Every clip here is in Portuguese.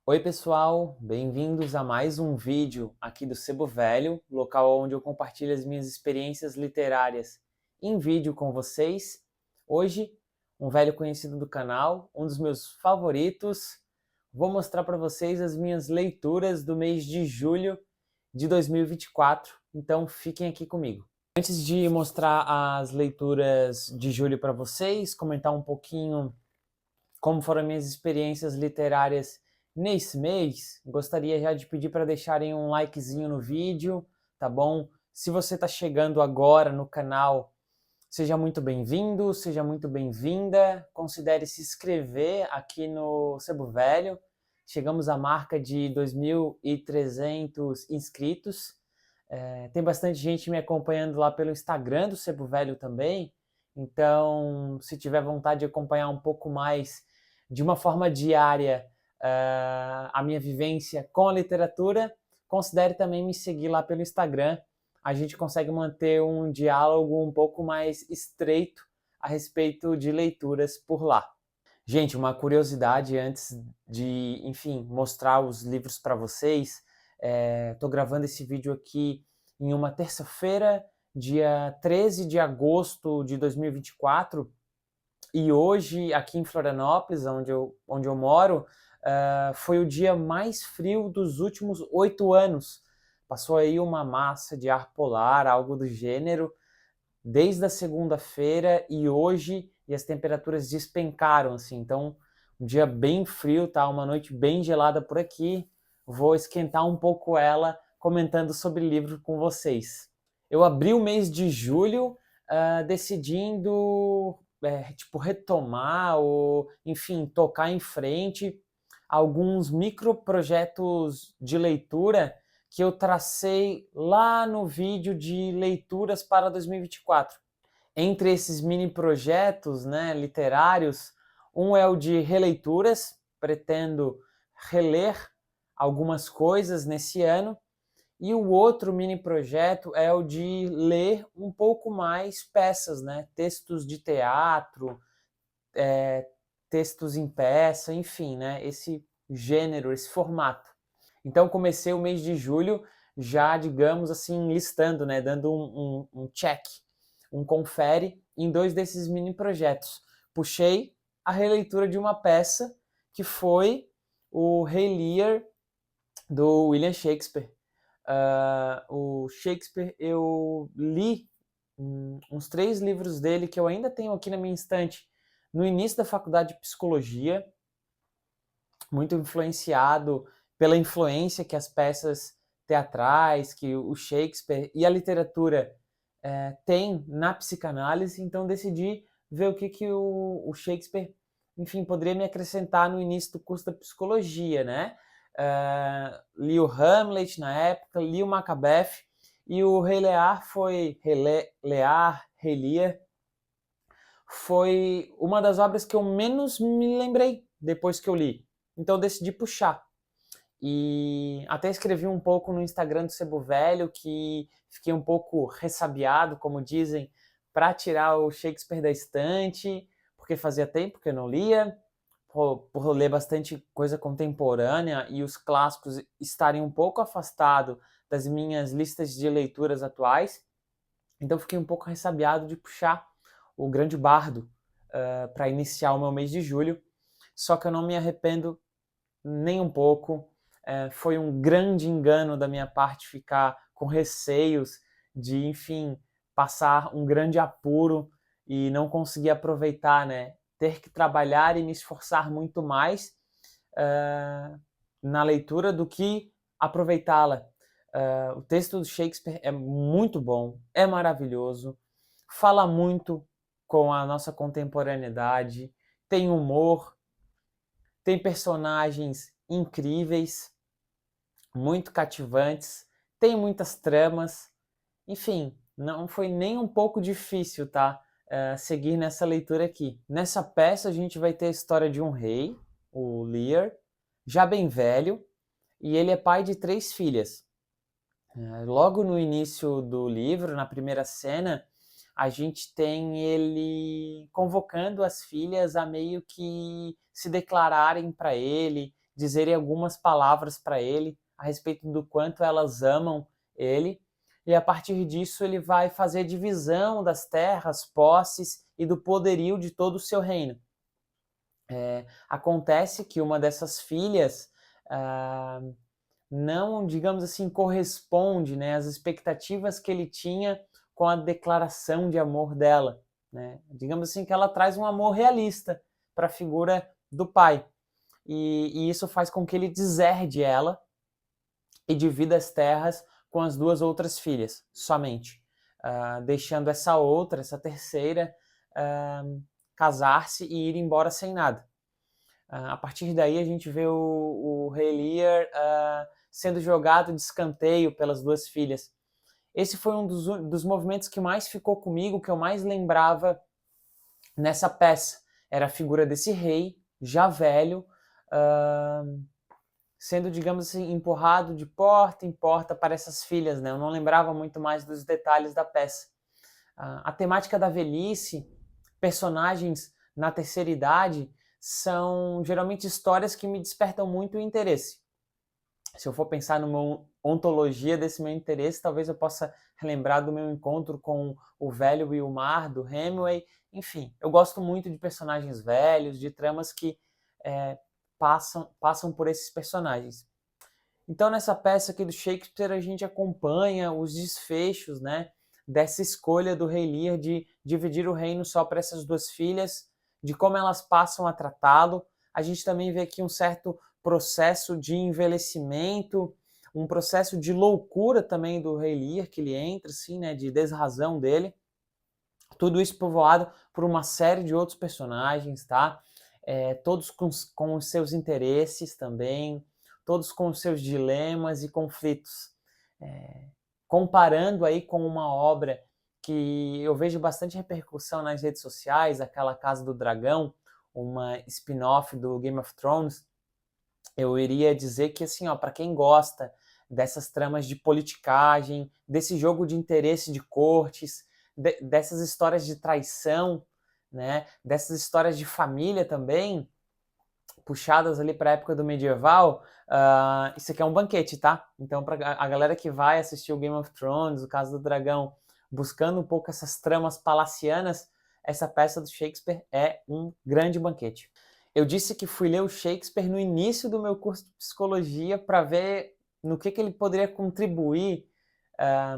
Oi pessoal, bem-vindos a mais um vídeo aqui do Sebo Velho, local onde eu compartilho as minhas experiências literárias em vídeo com vocês. Hoje, um velho conhecido do canal, um dos meus favoritos, vou mostrar para vocês as minhas leituras do mês de julho de 2024, então fiquem aqui comigo. Antes de mostrar as leituras de julho para vocês, comentar um pouquinho como foram minhas experiências literárias nesse mês, gostaria já de pedir para deixarem um likezinho no vídeo, tá bom? Se você está chegando agora no canal, seja muito bem-vindo, seja muito bem-vinda. Considere se inscrever aqui no Sebo Velho. Chegamos à marca de 2.300 inscritos. Tem bastante gente me acompanhando lá pelo Instagram do Sebo Velho também. Então, se tiver vontade de acompanhar um pouco mais de uma forma diária a minha vivência com a literatura, considere também me seguir lá pelo Instagram. A gente consegue manter um diálogo um pouco mais estreito a respeito de leituras por lá. Gente, uma curiosidade antes de, enfim, mostrar os livros para vocês. Estou gravando esse vídeo aqui em uma terça-feira, dia 13 de agosto de 2024, e hoje, aqui em Florianópolis, onde eu moro, foi o dia mais frio dos últimos 8 anos. Passou aí uma massa de ar polar, algo do gênero, desde a segunda-feira e hoje, e as temperaturas despencaram, assim. Então, um dia bem frio, tá? Uma noite bem gelada por aqui. Vou esquentar um pouco ela comentando sobre livro com vocês. Eu abri o mês de julho decidindo retomar ou, enfim, tocar em frente alguns microprojetos de leitura que eu tracei lá no vídeo de leituras para 2024. Entre esses mini projetos, né, literários, um é o de releituras, pretendo reler algumas coisas nesse ano, e o outro mini projeto é o de ler um pouco mais peças, né, textos de teatro, textos em peça, enfim, né, esse gênero, esse formato. Então comecei o mês de julho já, digamos assim, listando, né, dando um check, um confere em dois desses mini projetos. Puxei a releitura de uma peça que foi o Rei Lear, do William Shakespeare. O Shakespeare, eu li uns 3 livros dele que eu ainda tenho aqui na minha estante no início da faculdade de psicologia, muito influenciado pela influência que as peças teatrais, que o Shakespeare e a literatura tem na psicanálise, então decidi ver o que o Shakespeare, enfim, poderia me acrescentar no início do curso da psicologia, né? Li o Hamlet na época, li o Macbeth, e o Rei Lear foi uma das obras que eu menos me lembrei depois que eu li. Então eu decidi puxar. E até escrevi um pouco no Instagram do Sebo Velho que fiquei um pouco ressabiado, como dizem, para tirar o Shakespeare da estante, porque fazia tempo que eu não lia, por ler bastante coisa contemporânea e os clássicos estarem um pouco afastados das minhas listas de leituras atuais. Então fiquei um pouco ressabiado de puxar o Grande Bardo para iniciar o meu mês de julho. Só que eu não me arrependo nem um pouco. Foi um grande engano da minha parte ficar com receios de, enfim, passar um grande apuro e não conseguir aproveitar, né? Ter que trabalhar e me esforçar muito mais na leitura do que aproveitá-la. O texto do Shakespeare é muito bom, é maravilhoso, fala muito com a nossa contemporaneidade, tem humor, tem personagens incríveis, muito cativantes, tem muitas tramas, enfim, não foi nem um pouco difícil, tá? Seguir nessa leitura aqui. Nessa peça a gente vai ter a história de um rei, o Lear, já bem velho, e ele é pai de 3 filhas. Logo no início do livro, na primeira cena, a gente tem ele convocando as filhas a meio que se declararem para ele, dizerem algumas palavras para ele a respeito do quanto elas amam ele, e a partir disso ele vai fazer divisão das terras, posses e do poderio de todo o seu reino. Acontece que uma dessas filhas não, digamos assim, corresponde, né, às expectativas que ele tinha com a declaração de amor dela, né? Digamos assim que ela traz um amor realista para a figura do pai, e isso faz com que ele deserde ela e divida as terras com as duas outras filhas, somente, deixando essa terceira, casar-se e ir embora sem nada. A partir daí a gente vê o rei Lear sendo jogado de escanteio pelas duas filhas. Esse foi um dos movimentos que mais ficou comigo, que eu mais lembrava nessa peça. Era a figura desse rei, já velho, sendo, digamos assim, empurrado de porta em porta para essas filhas, né? Eu não lembrava muito mais dos detalhes da peça. A temática da velhice, personagens na terceira idade, são geralmente histórias que me despertam muito interesse. Se eu for pensar numa ontologia desse meu interesse, talvez eu possa relembrar do meu encontro com o velho Wilmar, do Hemingway. Enfim, eu gosto muito de personagens velhos, de tramas que passam por esses personagens. Então, nessa peça aqui do Shakespeare, a gente acompanha os desfechos, né, dessa escolha do rei Lear de dividir o reino só para essas duas filhas, de como elas passam a tratá-lo. A gente também vê aqui um certo processo de envelhecimento, um processo de loucura também do rei Lear, que ele entra, assim, né, de desrazão dele. Tudo isso povoado por uma série de outros personagens, tá? Todos com os seus interesses também, todos com os seus dilemas e conflitos. Comparando aí com uma obra que eu vejo bastante repercussão nas redes sociais, aquela Casa do Dragão, uma spin-off do Game of Thrones, eu iria dizer que, assim, ó, para quem gosta dessas tramas de politicagem, desse jogo de interesse de cortes, dessas histórias de traição, né, dessas histórias de família também, puxadas ali para a época do medieval, isso aqui é um banquete, tá? Então, para a galera que vai assistir o Game of Thrones, o Casa do Dragão, buscando um pouco essas tramas palacianas, essa peça do Shakespeare é um grande banquete. Eu disse que fui ler o Shakespeare no início do meu curso de psicologia para ver no que ele poderia contribuir,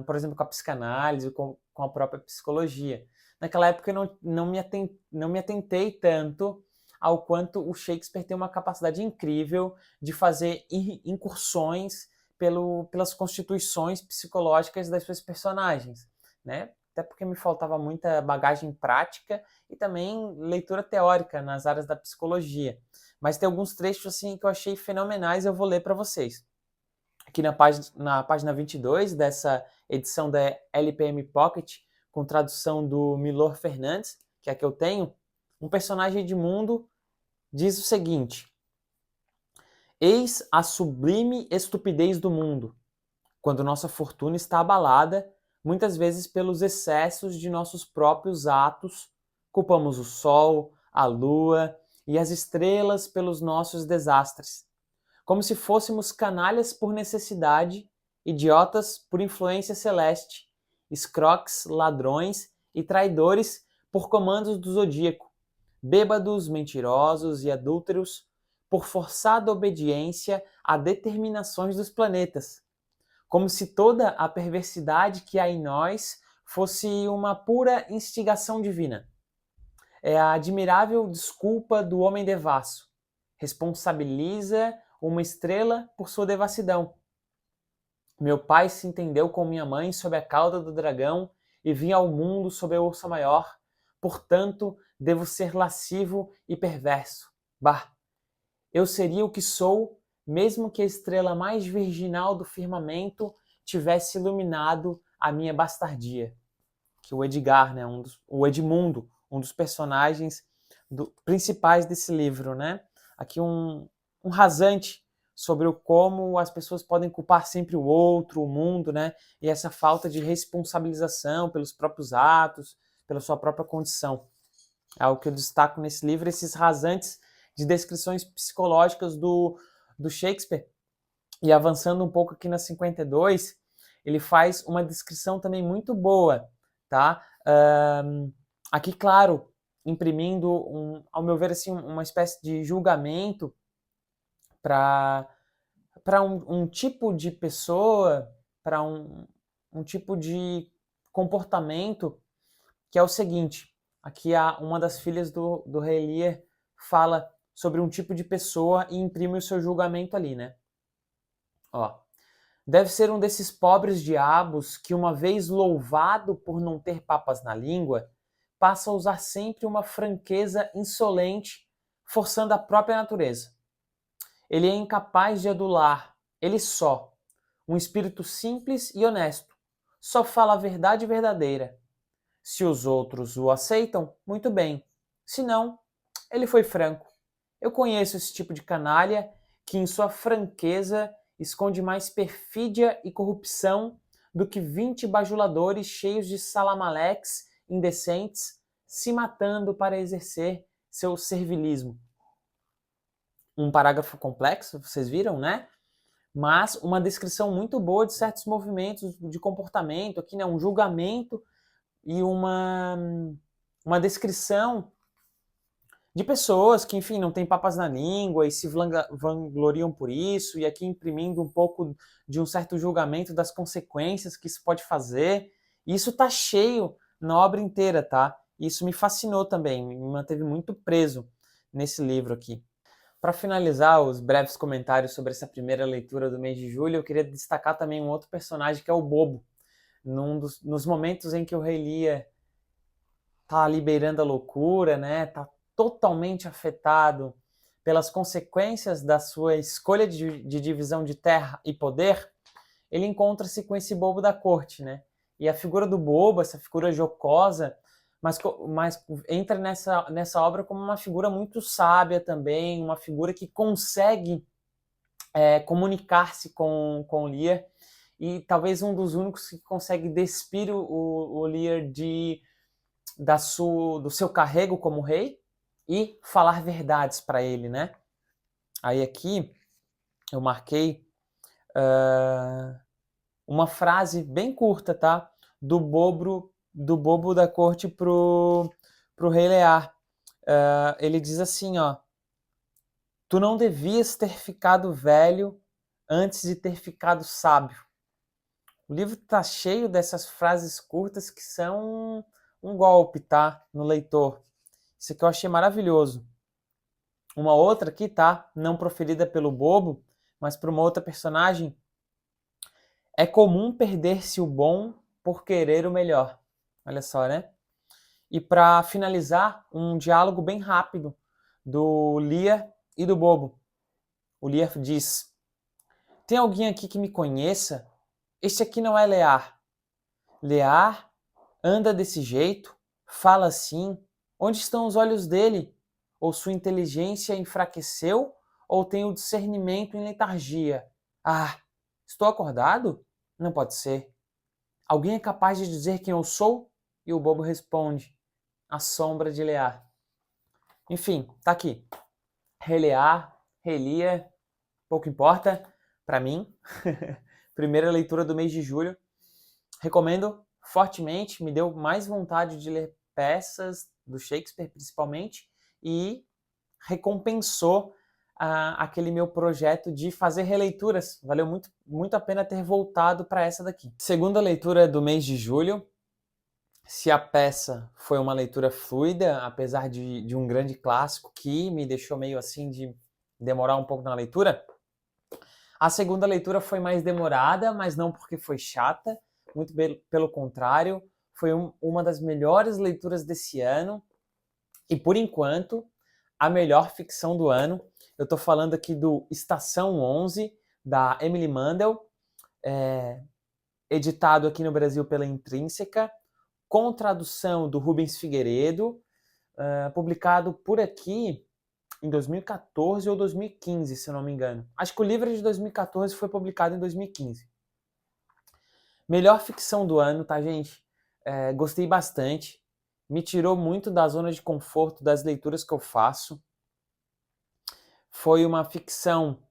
por exemplo, com a psicanálise, com a própria psicologia. Naquela época eu não me atentei tanto ao quanto o Shakespeare tem uma capacidade incrível de fazer incursões pelas constituições psicológicas das suas personagens, né? Até porque me faltava muita bagagem prática e também leitura teórica nas áreas da psicologia. Mas tem alguns trechos assim que eu achei fenomenais e eu vou ler para vocês. Aqui na página 22 dessa edição da LPM Pocket, com tradução do Milor Fernandes, que é a que eu tenho, um personagem Edmundo diz o seguinte: eis a sublime estupidez do mundo, quando nossa fortuna está abalada, muitas vezes pelos excessos de nossos próprios atos, culpamos o sol, a lua e as estrelas pelos nossos desastres, como se fôssemos canalhas por necessidade, idiotas por influência celeste, escroques, ladrões e traidores por comandos do zodíaco, bêbados, mentirosos e adúlteros por forçada obediência a determinações dos planetas, como se toda a perversidade que há em nós fosse uma pura instigação divina. É a admirável desculpa do homem devasso. Responsabiliza uma estrela por sua devassidão. Meu pai se entendeu com minha mãe sob a cauda do dragão e vinha ao mundo sob a ursa maior. Portanto, devo ser lascivo e perverso. Bah! Eu seria o que sou, mesmo que a estrela mais virginal do firmamento tivesse iluminado a minha bastardia. Que o Edgar, né, o Edmundo, um dos personagens principais desse livro, né? Aqui um rasante sobre como as pessoas podem culpar sempre o outro, o mundo, né? E essa falta de responsabilização pelos próprios atos, pela sua própria condição. É algo que eu destaco nesse livro, esses rasantes de descrições psicológicas do do Shakespeare, e avançando um pouco aqui na 52, ele faz uma descrição também muito boa, tá? Aqui, claro, imprimindo, ao meu ver, assim, uma espécie de julgamento para um tipo de pessoa, para um tipo de comportamento, que é o seguinte. Aqui uma das filhas do rei Lear fala sobre um tipo de pessoa e imprime o seu julgamento ali, né? Ó, deve ser um desses pobres diabos que, uma vez louvado por não ter papas na língua, passa a usar sempre uma franqueza insolente, forçando a própria natureza. Ele é incapaz de adular, ele só, um espírito simples e honesto, só fala a verdade verdadeira. Se os outros o aceitam, muito bem. Se não, ele foi franco. Eu conheço esse tipo de canalha que, em sua franqueza, esconde mais perfídia e corrupção do que 20 bajuladores cheios de salamaleques indecentes se matando para exercer seu servilismo. Um parágrafo complexo, vocês viram, né? Mas uma descrição muito boa de certos movimentos de comportamento, aqui, né? Um julgamento e uma descrição de pessoas que, enfim, não têm papas na língua e se vangloriam por isso, e aqui imprimindo um pouco de um certo julgamento das consequências que isso pode fazer. E isso tá cheio na obra inteira, tá? E isso me fascinou também, me manteve muito preso nesse livro aqui. Para finalizar os breves comentários sobre essa primeira leitura do mês de julho, eu queria destacar também um outro personagem que é o Bobo. Nos momentos em que o rei Lear tá liberando a loucura, né? Tá totalmente afetado pelas consequências da sua escolha de divisão de terra e poder, ele encontra-se com esse bobo da corte, né? E a figura do bobo, essa figura jocosa, mas entra nessa obra como uma figura muito sábia também, uma figura que consegue comunicar-se com Lear, e talvez um dos únicos que consegue despir o Lear do seu carrego como rei e falar verdades para ele, né? Aí aqui eu marquei uma frase bem curta, tá? Do bobo da corte pro rei Lear. Ele diz assim, ó: tu não devias ter ficado velho antes de ter ficado sábio. O livro tá cheio dessas frases curtas que são um golpe, tá? No leitor. Isso aqui eu achei maravilhoso. Uma outra aqui, tá? Não proferida pelo bobo, mas por uma outra personagem. É comum perder-se o bom por querer o melhor. Olha só, né? E para finalizar, um diálogo bem rápido do Lear e do bobo. O Lear diz: tem alguém aqui que me conheça? Este aqui não é Lear. Lear anda desse jeito, fala assim. Onde estão os olhos dele? Ou sua inteligência enfraqueceu, ou tem o discernimento em letargia? Ah, estou acordado? Não pode ser. Alguém é capaz de dizer quem eu sou? E o bobo responde: a sombra de Lear. Enfim, tá aqui. Relear, relia, pouco importa, para mim. Primeira leitura do mês de julho. Recomendo fortemente, me deu mais vontade de ler peças do Shakespeare, principalmente, e recompensou aquele meu projeto de fazer releituras. Valeu muito, muito a pena ter voltado para essa daqui. Segunda leitura do mês de julho. Se a peça foi uma leitura fluida, apesar de um grande clássico que me deixou meio assim de demorar um pouco na leitura, a segunda leitura foi mais demorada, mas não porque foi chata, muito pelo contrário, foi uma das melhores leituras desse ano e, por enquanto, a melhor ficção do ano. Eu estou falando aqui do Estação 11, da Emily Mandel, editado aqui no Brasil pela Intrínseca, com tradução do Rubens Figueiredo, publicado por aqui em 2014 ou 2015, se eu não me engano. Acho que o livro é de 2014 foi publicado em 2015. Melhor ficção do ano, tá, gente? Gostei bastante. Me tirou muito da zona de conforto das leituras que eu faço. Foi uma ficção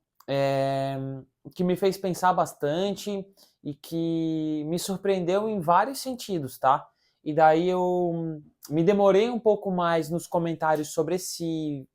que me fez pensar bastante e que me surpreendeu em vários sentidos, tá? E daí eu me demorei um pouco mais nos comentários sobre esse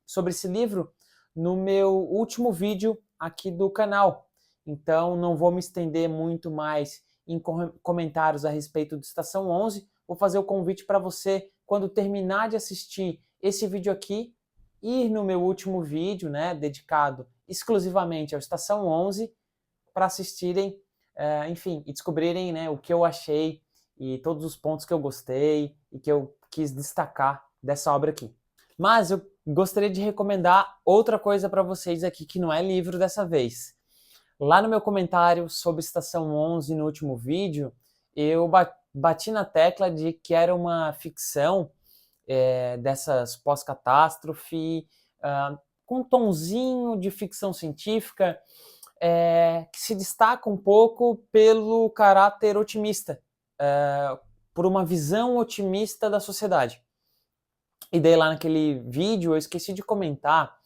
livro no meu último vídeo aqui do canal. Então não vou me estender muito mais em comentários a respeito de Estação 11. Vou fazer o convite para você, quando terminar de assistir esse vídeo aqui, ir no meu último vídeo, né, dedicado exclusivamente ao Estação 11, para assistirem, enfim, e descobrirem, né, o que eu achei e todos os pontos que eu gostei e que eu quis destacar dessa obra aqui. Mas eu gostaria de recomendar outra coisa para vocês aqui, que não é livro dessa vez. Lá no meu comentário sobre Estação 11 no último vídeo, eu bati na tecla de que era uma ficção dessas pós-catástrofe, com um tonzinho de ficção científica, que se destaca um pouco pelo caráter otimista, por uma visão otimista da sociedade. E daí lá naquele vídeo eu esqueci de comentar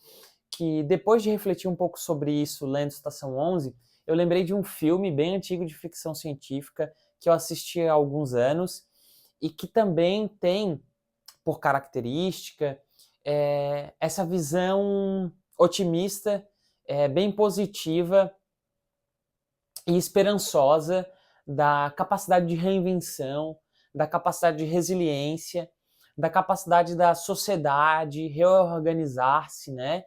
que depois de refletir um pouco sobre isso lendo Estação 11, eu lembrei de um filme bem antigo de ficção científica que eu assisti há alguns anos e que também tem, por característica, essa visão otimista, bem positiva e esperançosa da capacidade de reinvenção, da capacidade de resiliência, da capacidade da sociedade reorganizar-se, né,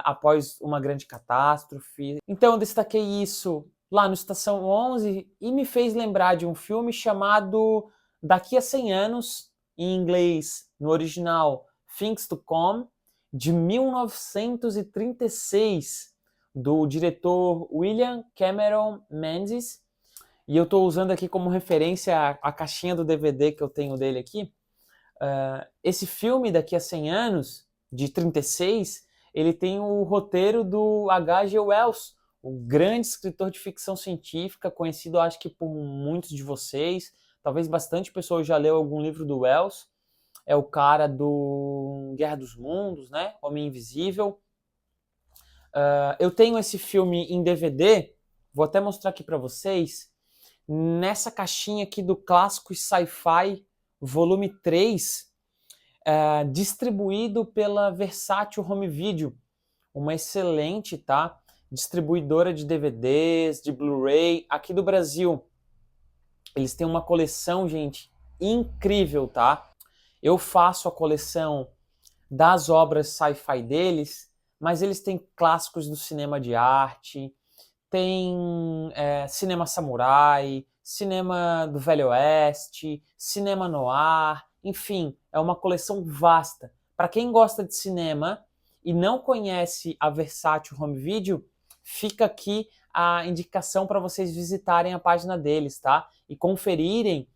após uma grande catástrofe. Então eu destaquei isso lá no Estação 11 e me fez lembrar de um filme chamado Daqui a 100 Anos, em inglês, no original, Things to Come, de 1936, do diretor William Cameron Menzies. E eu estou usando aqui como referência a caixinha do DVD que eu tenho dele aqui. Esse filme, Daqui a 100 Anos, de 36, ele tem o roteiro do H.G. Wells, o grande escritor de ficção científica, conhecido acho que por muitos de vocês, talvez bastante pessoas já leu algum livro do Wells. É o cara do Guerra dos Mundos, né? Homem Invisível. Eu tenho esse filme em DVD, vou até mostrar aqui para vocês, nessa caixinha aqui do Clássicos Sci-Fi, volume 3, distribuído pela Versátil Home Video, uma excelente, tá, distribuidora de DVDs, de Blu-ray, aqui do Brasil. Eles têm uma coleção, gente, incrível, tá? Eu faço a coleção das obras sci-fi deles, mas eles têm clássicos do cinema de arte, tem cinema samurai, cinema do Velho Oeste, cinema noir, enfim, é uma coleção vasta. Para quem gosta de cinema e não conhece a Versátil Home Video, fica aqui a indicação para vocês visitarem a página deles, tá? E conferirem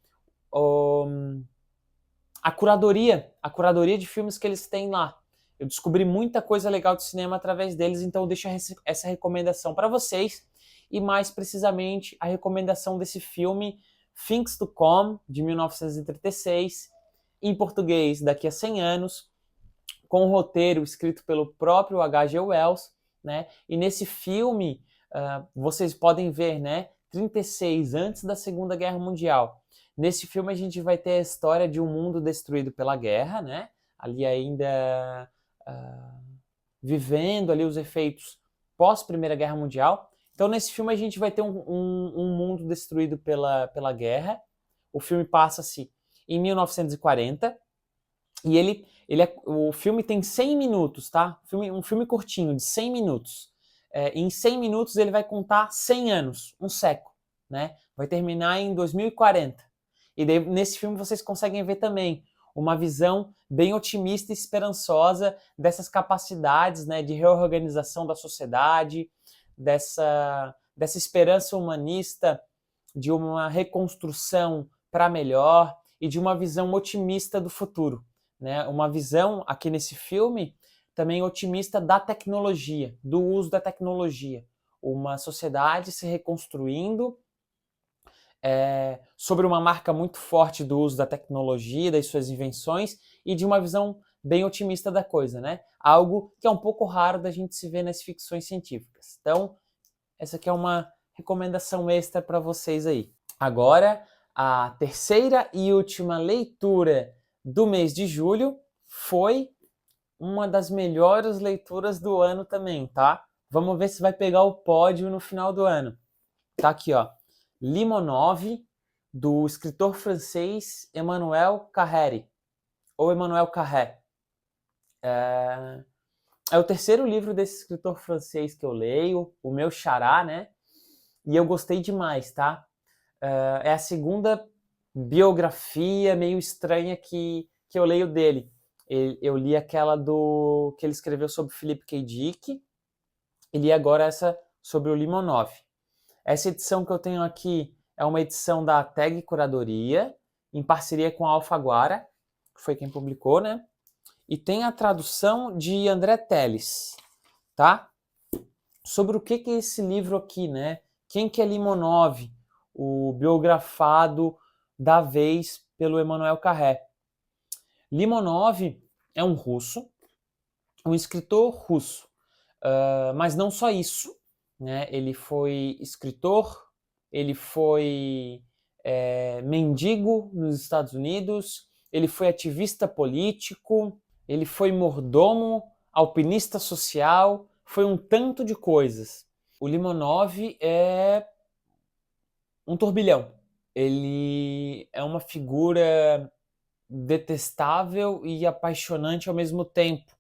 a curadoria de filmes que eles têm lá. Eu descobri muita coisa legal de cinema através deles, então eu deixo essa recomendação para vocês, e mais precisamente a recomendação desse filme Things to Come, de 1936, em português, Daqui a 100 Anos, com um roteiro escrito pelo próprio H.G. Wells, né? E nesse filme, vocês podem ver, né, 36, antes da Segunda Guerra Mundial. Nesse filme a gente vai ter a história de um mundo destruído pela guerra, né? Ali ainda vivendo ali os efeitos pós Primeira Guerra Mundial. Então nesse filme a gente vai ter um mundo destruído pela guerra. O filme passa-se em 1940 e o filme tem 100 minutos, tá? Um filme curtinho, de 100 minutos. Em 100 minutos ele vai contar 100 anos, um século, né? Vai terminar em 2040. E daí, nesse filme vocês conseguem ver também uma visão bem otimista e esperançosa dessas capacidades, né, de reorganização da sociedade, dessa esperança humanista de uma reconstrução para melhor e de uma visão otimista do futuro, né? Uma visão, aqui nesse filme, também otimista da tecnologia, do uso da tecnologia. Uma sociedade se reconstruindo sobre uma marca muito forte do uso da tecnologia, das suas invenções, e de uma visão bem otimista da coisa, né? Algo que é um pouco raro da gente se ver nas ficções científicas. Então, essa aqui é uma recomendação extra para vocês aí. Agora, a terceira e última leitura do mês de julho foi uma das melhores leituras do ano também, tá? Vamos ver se vai pegar o pódio no final do ano. Tá aqui, ó. Limonov, do escritor francês Emmanuel Carrère, ou Emmanuel Carré. É o terceiro livro desse escritor francês que eu leio, o meu xará, né? E eu gostei demais, tá? É a segunda biografia meio estranha que eu leio dele. Eu li aquela que ele escreveu sobre Philip K. Dick e li agora essa sobre o Limonov. Essa edição que eu tenho aqui é uma edição da Tag Curadoria, em parceria com a Alfaguara, que foi quem publicou, né? E tem a tradução de André Teles, tá? Sobre o que é esse livro aqui, né? Quem que é Limonov, o biografado da vez pelo Emmanuel Carré. Limonov é um russo, um escritor russo, mas não só isso, né? Ele foi escritor, ele foi mendigo nos Estados Unidos, ele foi ativista político, ele foi mordomo, alpinista social, foi um tanto de coisas. O Limonov é um turbilhão. Ele é uma figura detestável e apaixonante ao mesmo tempo.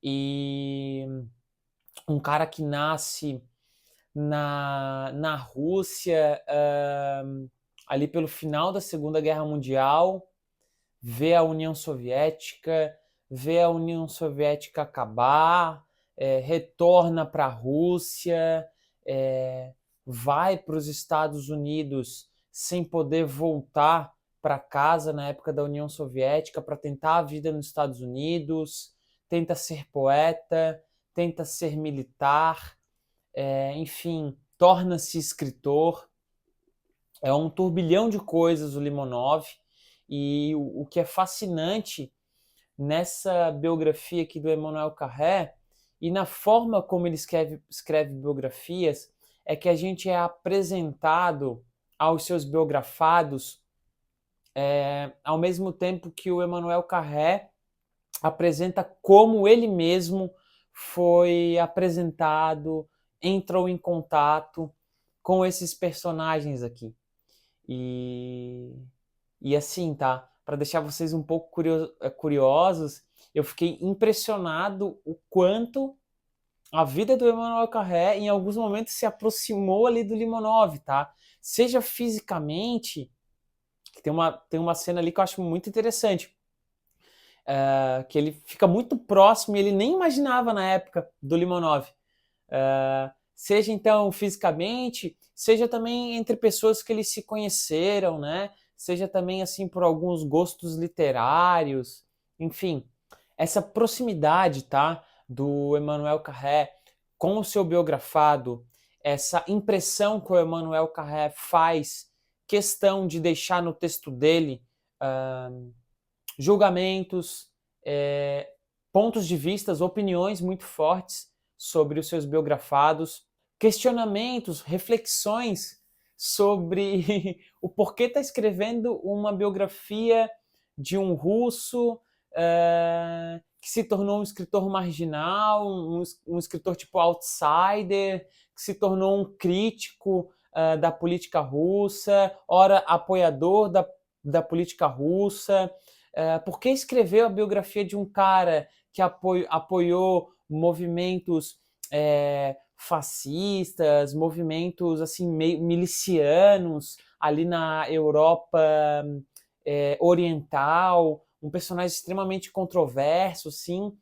E um cara que nasce na Rússia, ali pelo final da Segunda Guerra Mundial, vê a União Soviética acabar, retorna para a Rússia, vai para os Estados Unidos sem poder voltar para casa na época da União Soviética para tentar a vida nos Estados Unidos, tenta ser poeta, tenta ser militar, enfim, torna-se escritor. É um turbilhão de coisas o Limonov, e o que é fascinante nessa biografia aqui do Emmanuel Carré e na forma como ele escreve biografias é que a gente é apresentado aos seus biografados ao mesmo tempo que o Emmanuel Carré apresenta como ele mesmo foi apresentado, entrou em contato com esses personagens aqui. E assim, tá? Para deixar vocês um pouco curiosos, eu fiquei impressionado o quanto a vida do Emmanuel Carré em alguns momentos se aproximou ali do Limonov, tá? Seja fisicamente, que tem uma cena ali que eu acho muito interessante, que ele fica muito próximo e ele nem imaginava na época do Limonov. Seja então fisicamente, seja também entre pessoas que eles se conheceram, né? Seja também assim por alguns gostos literários, enfim, essa proximidade, tá, do Emmanuel Carré com o seu biografado, essa impressão que o Emmanuel Carré faz questão de deixar no texto dele julgamentos, pontos de vista, opiniões muito fortes sobre os seus biografados, questionamentos, reflexões sobre o porquê está escrevendo uma biografia de um russo que se tornou um escritor marginal, um escritor tipo outsider, que se tornou um crítico da política russa, ora apoiador da política russa. Por que escreveu a biografia de um cara que apoiou movimentos fascistas, movimentos assim milicianos ali na Europa oriental, um personagem extremamente controverso, sim.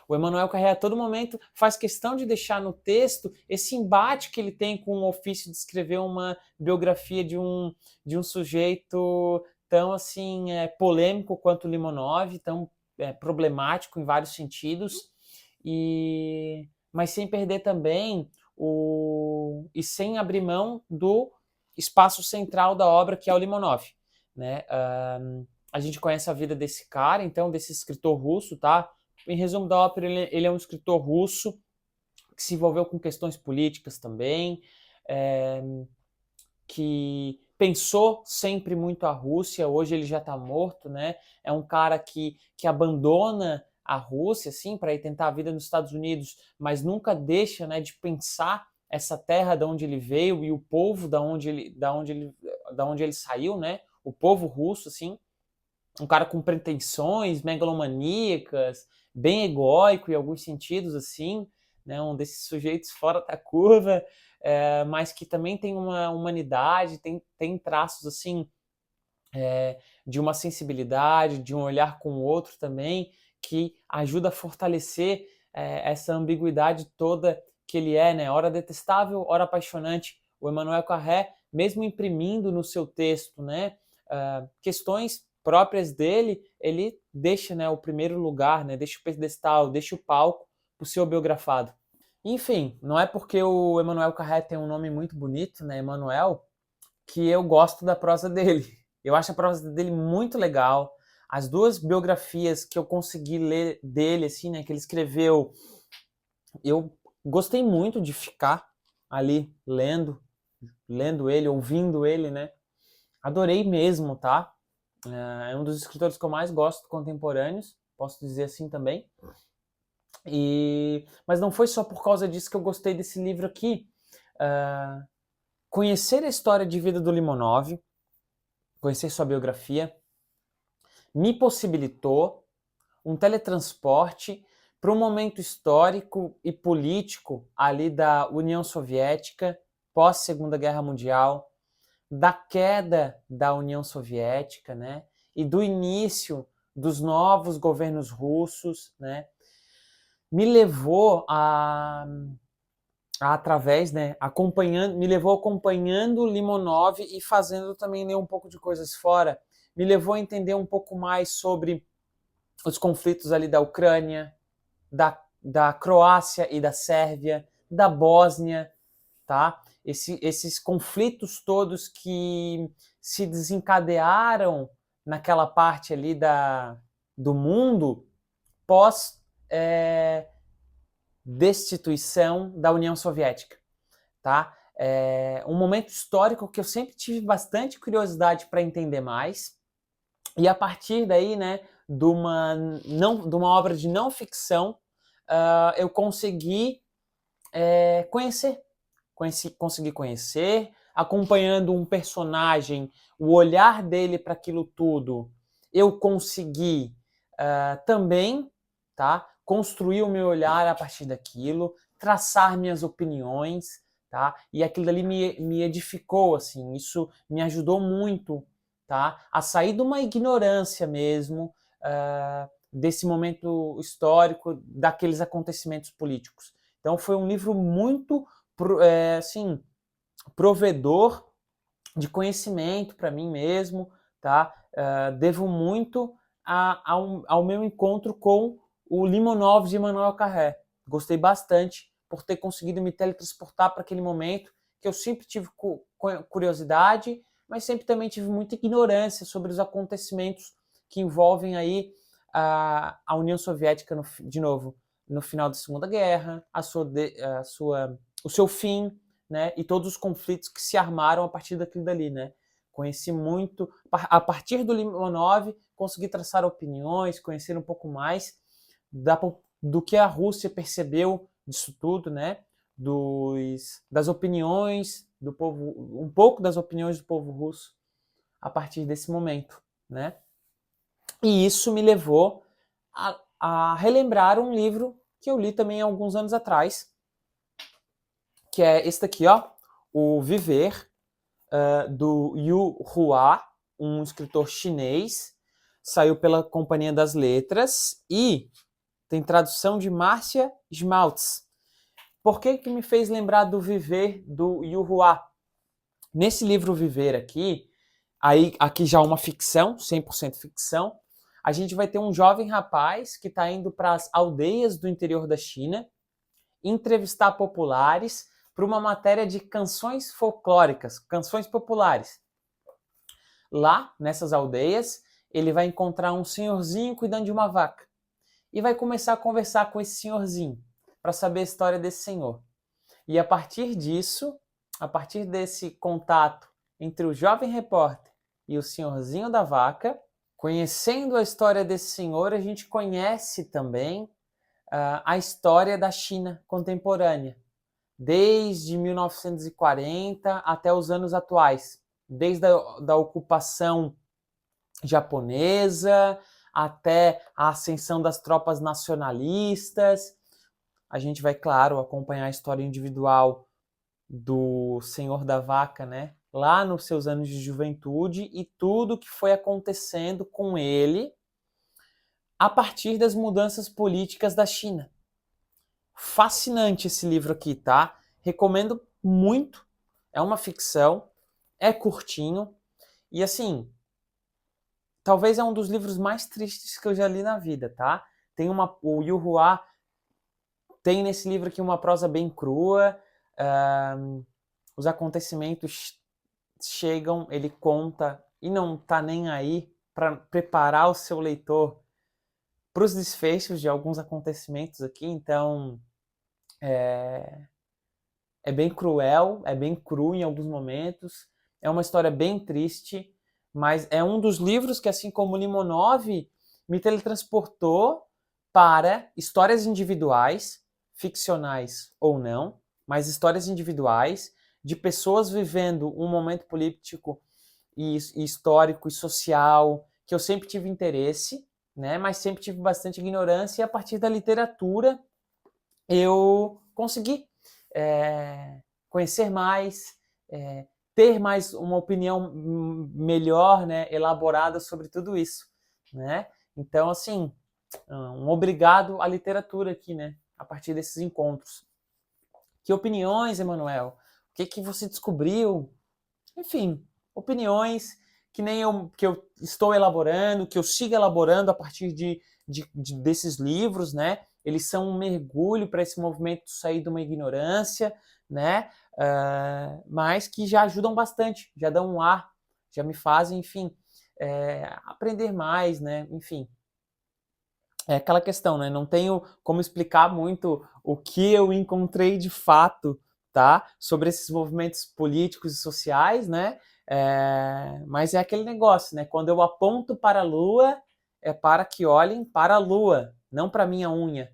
O Emmanuel Carré a todo momento faz questão de deixar no texto esse embate que ele tem com o ofício de escrever uma biografia de um sujeito tão assim polêmico quanto o Limonov, tão problemático em vários sentidos, mas sem perder também e sem abrir mão do espaço central da obra, que é o Limonov, né? a gente conhece a vida desse cara, então, desse escritor russo, tá? Em resumo da ópera, ele é um escritor russo que se envolveu com questões políticas também, que pensou sempre muito a Rússia, hoje ele já está morto, né? É um cara que abandona a Rússia, assim, para ir tentar a vida nos Estados Unidos, mas nunca deixa, né, de pensar essa terra da onde ele veio e o povo da onde ele saiu, né? O povo russo, assim, um cara com pretensões megalomaníacas, bem egóico em alguns sentidos, assim, né? Um desses sujeitos fora da curva, mas que também tem uma humanidade, tem traços, assim, de uma sensibilidade, de um olhar com o outro também, que ajuda a fortalecer essa ambiguidade toda que ele é, né? Ora detestável, ora apaixonante. O Emmanuel Carré, mesmo imprimindo no seu texto, né, questões próprias dele, ele deixa, né, o primeiro lugar, né, deixa o pedestal, deixa o palco para o seu biografado. Enfim, não é porque o Emmanuel Carré tem um nome muito bonito, né, Emmanuel, que eu gosto da prosa dele. Eu acho a prosa dele muito legal. As duas biografias que eu consegui ler dele, assim, né, que ele escreveu, eu gostei muito de ficar ali lendo ele, ouvindo ele, né? Adorei mesmo, tá? É um dos escritores que eu mais gosto contemporâneos, posso dizer assim também. Mas não foi só por causa disso que eu gostei desse livro aqui. Conhecer a história de vida do Limonov, conhecer sua biografia, me possibilitou um teletransporte para um momento histórico e político ali da União Soviética, pós-Segunda Guerra Mundial, da queda da União Soviética, né, e do início dos novos governos russos, né, me levou através, né, me levou acompanhando Limonov e fazendo também ler um pouco de coisas fora, me levou a entender um pouco mais sobre os conflitos ali da Ucrânia, da Croácia e da Sérvia, da Bósnia, tá? Esses conflitos todos que se desencadearam naquela parte ali do mundo pós destituição da União Soviética, tá? Um momento histórico que eu sempre tive bastante curiosidade para entender mais, e a partir daí, né, de uma obra de não ficção, eu consegui consegui conhecer, acompanhando um personagem, o olhar dele para aquilo tudo, eu consegui também, tá, construir o meu olhar a partir daquilo, traçar minhas opiniões, tá, e aquilo ali me edificou, assim, isso me ajudou muito, tá, a sair de uma ignorância mesmo, desse momento histórico, daqueles acontecimentos políticos. Então foi um livro muito assim, provedor de conhecimento para mim mesmo, tá? Devo muito ao meu encontro com o Limonov de Emmanuel Carré. Gostei bastante por ter conseguido me teletransportar para aquele momento que eu sempre tive curiosidade, mas sempre também tive muita ignorância sobre os acontecimentos que envolvem aí a União Soviética, de novo, no final da Segunda Guerra, o seu fim, né, e todos os conflitos que se armaram a partir daquilo dali, né? Conheci muito, a partir do Limonov, consegui traçar opiniões, conhecer um pouco mais do que a Rússia percebeu disso tudo, né? Das opiniões do povo, um pouco das opiniões do povo russo a partir desse momento, né? E isso me levou a relembrar um livro que eu li também há alguns anos atrás, que é esse daqui, ó, O Viver, do Yu Hua, um escritor chinês, saiu pela Companhia das Letras e tem tradução de Márcia Schmaltz. Por que me fez lembrar do Viver do Yu Hua? Nesse livro Viver aqui já uma ficção, 100% ficção, a gente vai ter um jovem rapaz que está indo para as aldeias do interior da China entrevistar populares para uma matéria de canções folclóricas, canções populares. Lá, nessas aldeias, ele vai encontrar um senhorzinho cuidando de uma vaca e vai começar a conversar com esse senhorzinho para saber a história desse senhor. E a partir disso, a partir desse contato entre o jovem repórter e o senhorzinho da vaca, conhecendo a história desse senhor, a gente conhece também a história da China contemporânea, desde 1940 até os anos atuais, desde a ocupação japonesa até a ascensão das tropas nacionalistas. A gente vai, claro, acompanhar a história individual do Senhor da Vaca, né? Lá nos seus anos de juventude e tudo que foi acontecendo com ele a partir das mudanças políticas da China. Fascinante esse livro aqui, tá? Recomendo muito. É uma ficção, é curtinho e assim, talvez é um dos livros mais tristes que eu já li na vida, tá? O Yu Hua tem nesse livro aqui uma prosa bem crua, os acontecimentos chegam, ele conta e não tá nem aí para preparar o seu leitor para os desfechos de alguns acontecimentos aqui, então é bem cruel, é bem cru em alguns momentos, é uma história bem triste, mas é um dos livros que, assim como Limonov, me teletransportou para histórias individuais, ficcionais ou não, mas histórias individuais de pessoas vivendo um momento político e histórico e social que eu sempre tive interesse, né, mas sempre tive bastante ignorância, e a partir da literatura eu consegui conhecer mais, ter mais uma opinião melhor, né, elaborada sobre tudo isso, né? Então, assim, um obrigado à literatura aqui, né, a partir desses encontros. Que opiniões, Emanuel? O que você descobriu? Enfim, opiniões que eu estou elaborando, que eu sigo elaborando a partir desses livros, né? Eles são um mergulho para esse movimento sair de uma ignorância, né? Mas que já ajudam bastante, já dão um ar, já me fazem, enfim, aprender mais, né? Enfim, é aquela questão, né? Não tenho como explicar muito o que eu encontrei de fato, tá? Sobre esses movimentos políticos e sociais, né? Mas é aquele negócio, né? Quando eu aponto para a Lua, é para que olhem para a Lua, não para a minha unha.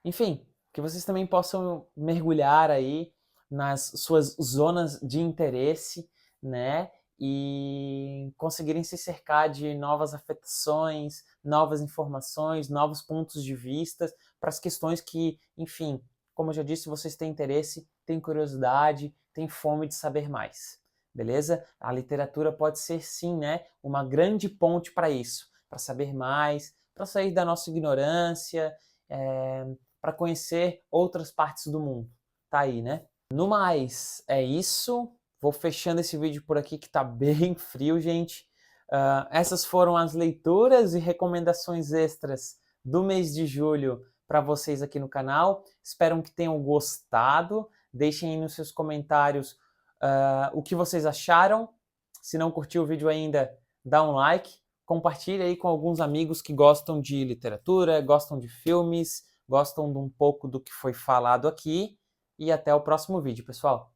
Enfim, que vocês também possam mergulhar aí nas suas zonas de interesse, né? E conseguirem se cercar de novas afetações, novas informações, novos pontos de vista para as questões que, enfim, como eu já disse, vocês têm interesse, têm curiosidade, têm fome de saber mais, beleza? A literatura pode ser, sim, né, uma grande ponte para isso, para saber mais, para sair da nossa ignorância, para conhecer outras partes do mundo. Tá aí, né? No mais, é isso. Vou fechando esse vídeo por aqui que tá bem frio, gente. Essas foram as leituras e recomendações extras do mês de julho para vocês aqui no canal. Espero que tenham gostado. Deixem aí nos seus comentários o que vocês acharam. Se não curtiu o vídeo ainda, dá um like. Compartilhe aí com alguns amigos que gostam de literatura, gostam de filmes, gostam de um pouco do que foi falado aqui. E até o próximo vídeo, pessoal.